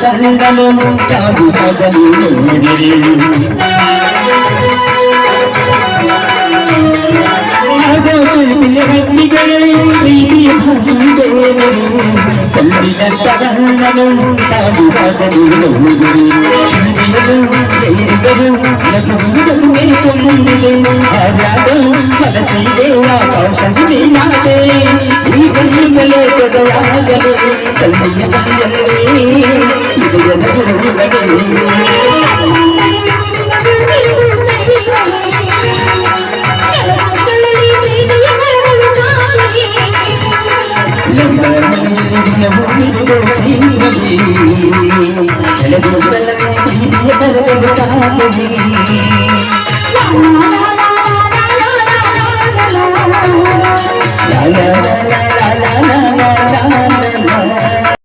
ದಂಡನು ಕಾದು ಹೋಗಲು ನೋಡಿರಿ ಹಕ್ಕಿಗಳೇ ಪ್ರೀತಿಯ ಭಾಷೆದೇವರು ಕಂಡಿದಂತ ದಂಡನು ಕಾದು ಹೋಗಲು ನೋಡಿರಿ ಧೈರ್ಯರು ನಗುವುದನ್ನೇ ಕೊಂಡಿದೆ ಹಾಗಾದ ಮನಸ್ಸಿದೆ ಆಕಾಶವಿದೆ ನಾದೆ ಈ ಕಣ್ಣುಗಳೇ ದೊಡ್ಡವಾಗಲು ಕಣ್ಣಿಯ ಬದಿಯಲ್ಲಿ ಹೃದಯದ ಗುರುಗಳೇ